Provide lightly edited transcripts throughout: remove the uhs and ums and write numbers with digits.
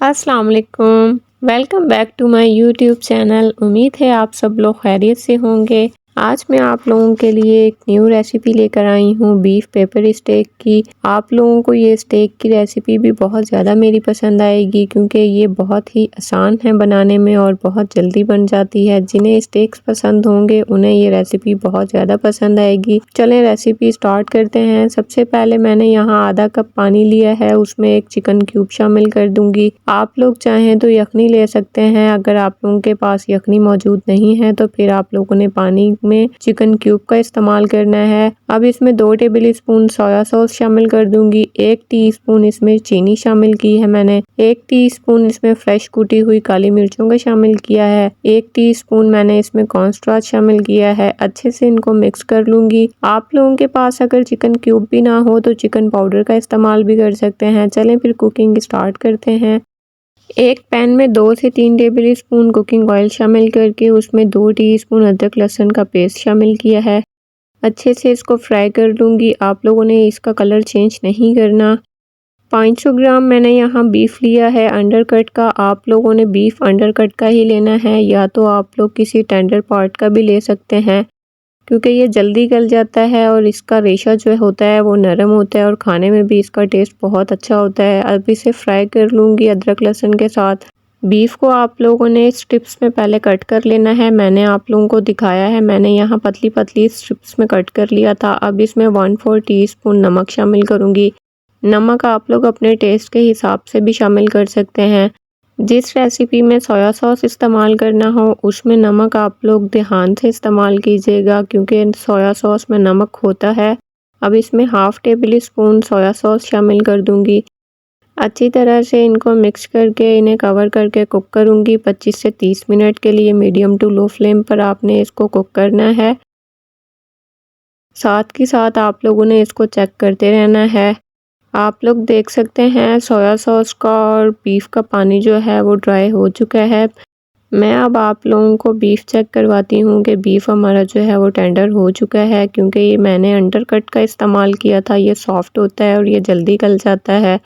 अस्सलाम वालेकुम। Welcome back to my YouTube channel. उम्मीद है आप सब लोग खैरियत से होंगे। आज मैं आप लोगों के लिए एक न्यू रेसिपी लेकर आई हूँ बीफ पेपर स्टेक की। आप लोगों को ये स्टेक की रेसिपी भी बहुत ज़्यादा मेरी पसंद आएगी क्योंकि ये बहुत ही आसान है बनाने में और बहुत जल्दी बन जाती है। जिन्हें स्टेक्स पसंद होंगे उन्हें ये रेसिपी बहुत ज़्यादा पसंद आएगी। चलें रेसिपी स्टार्ट करते हैं। सबसे पहले मैंने यहाँ आधा कप पानी लिया है, उसमें एक चिकन क्यूब शामिल कर दूंगी। आप लोग चाहें तो यखनी ले सकते हैं। अगर आप लोगों के पास यखनी मौजूद नहीं है तो फिर आप लोगों ने पानी में चिकन क्यूब का इस्तेमाल करना है। अब इसमें 2 टेबल स्पून सोया सॉस शामिल कर दूंगी। 1 टीस्पून इसमें चीनी शामिल की है मैंने। 1 टीस्पून इसमें फ्रेश कुटी हुई काली मिर्चों का शामिल किया है। 1 टीस्पून मैंने इसमें कॉर्नस्टार्च शामिल किया है। अच्छे से इनको मिक्स कर लूंगी। आप लोगों के पास अगर चिकन क्यूब भी ना हो तो चिकन पाउडर का इस्तेमाल भी कर सकते हैं। चलें फिर कुकिंग स्टार्ट करते हैं। एक पैन में 2 से 3 टेबल स्पून कुकिंग ऑयल शामिल करके उसमें 2 टीस्पून अदरक लहसुन का पेस्ट शामिल किया है। अच्छे से इसको फ्राई कर लूँगी। आप लोगों ने इसका कलर चेंज नहीं करना। 500 ग्राम मैंने यहाँ बीफ लिया है अंडरकट का। आप लोगों ने बीफ अंडरकट का ही लेना है या तो आप लोग किसी टेंडर पार्ट का भी ले सकते हैं क्योंकि ये जल्दी गल जाता है और इसका रेशा जो होता है वो नरम होता है और खाने में भी इसका टेस्ट बहुत अच्छा होता है। अब इसे फ्राई कर लूँगी अदरक लहसुन के साथ। बीफ को आप लोगों ने स्ट्रिप्स में पहले कट कर लेना है। मैंने आप लोगों को दिखाया है, मैंने यहाँ पतली पतली स्ट्रिप्स में कट कर लिया था। अब इसमें 1/4 टीस्पून नमक शामिल करूँगी। नमक आप लोग अपने टेस्ट के हिसाब से भी शामिल कर सकते हैं। जिस रेसिपी में सोया सॉस इस्तेमाल करना हो उसमें नमक आप लोग ध्यान से इस्तेमाल कीजिएगा क्योंकि सोया सॉस में नमक होता है। अब इसमें 1/2 टेबल स्पून सोया सॉस शामिल कर दूंगी। अच्छी तरह से इनको मिक्स करके इन्हें कवर करके कुक करूंगी 25 से 30 मिनट के लिए। मीडियम टू लो फ्लेम पर आपने इसको कुक करना है। साथ ही साथ आप लोगों ने इसको चेक करते रहना है। आप लोग देख सकते हैं सोया सॉस का और बीफ का पानी जो है वो ड्राई हो चुका है। मैं अब आप लोगों को बीफ चेक करवाती हूँ कि बीफ हमारा जो है वो टेंडर हो चुका है क्योंकि ये मैंने अंडरकट का इस्तेमाल किया था। ये सॉफ्ट होता है और ये जल्दी गल जाता है।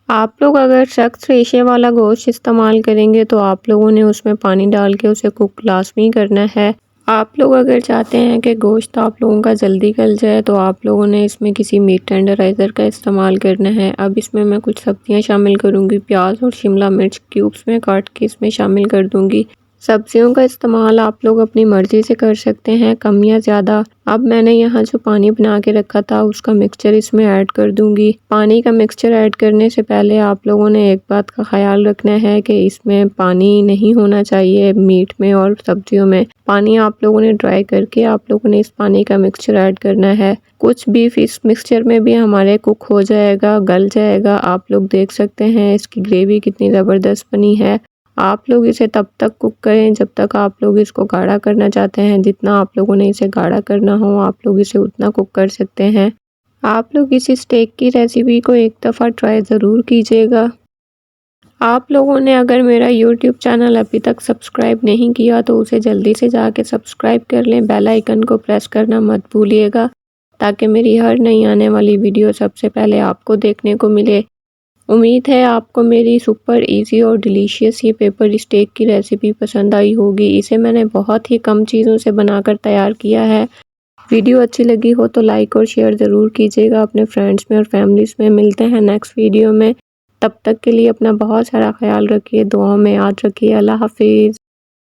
आप लोग अगर सख्त रेशे वाला गोश्त इस्तेमाल करेंगे तो आप लोगों ने उसमें पानी डाल के उसे कुक लाजमी करना है। आप लोग अगर चाहते हैं कि गोश्त आप लोगों का जल्दी गल जाए तो आप लोगों ने इसमें किसी मीट टेंडराइज़र का इस्तेमाल करना है। अब इसमें मैं कुछ सब्जियां शामिल करूंगी। प्याज और शिमला मिर्च क्यूब्स में काट के इसमें शामिल कर दूंगी। सब्जियों का इस्तेमाल आप लोग अपनी मर्ज़ी से कर सकते हैं, कम या ज़्यादा। अब मैंने यहाँ जो पानी बना के रखा था उसका मिक्सचर इसमें ऐड कर दूंगी। पानी का मिक्सचर ऐड करने से पहले आप लोगों ने एक बात का ख्याल रखना है कि इसमें पानी नहीं होना चाहिए। मीट में और सब्जियों में पानी आप लोगों ने ड्राई करके आप लोगों ने इस पानी का मिक्सचर ऐड करना है। कुछ बीफ इस मिक्सचर में भी हमारे कुक हो जाएगा, गल जाएगा। आप लोग देख सकते हैं इसकी ग्रेवी कितनी ज़बरदस्त बनी है। आप लोग इसे तब तक कुक करें जब तक आप लोग इसको गाढ़ा करना चाहते हैं। जितना आप लोगों ने इसे गाढ़ा करना हो आप लोग इसे उतना कुक कर सकते हैं। आप लोग इस स्टेक की रेसिपी को एक दफ़ा ट्राई ज़रूर कीजिएगा। आप लोगों ने अगर मेरा यूट्यूब चैनल अभी तक सब्सक्राइब नहीं किया तो उसे जल्दी से जाके सब्सक्राइब कर लें। बेल आइकन को प्रेस करना मत भूलिएगा ताकि मेरी हर नई आने वाली वीडियो सबसे पहले आपको देखने को मिले। उम्मीद है आपको मेरी सुपर इजी और डिलीशियस ये पेपर स्टेक की रेसिपी पसंद आई होगी। इसे मैंने बहुत ही कम चीज़ों से बनाकर तैयार किया है। वीडियो अच्छी लगी हो तो लाइक और शेयर ज़रूर कीजिएगा अपने फ्रेंड्स में और फैमिलीज़ में। मिलते हैं नेक्स्ट वीडियो में। तब तक के लिए अपना बहुत सारा ख्याल रखिए, दुआओं में याद रखिए। अल्लाह हाफिज़।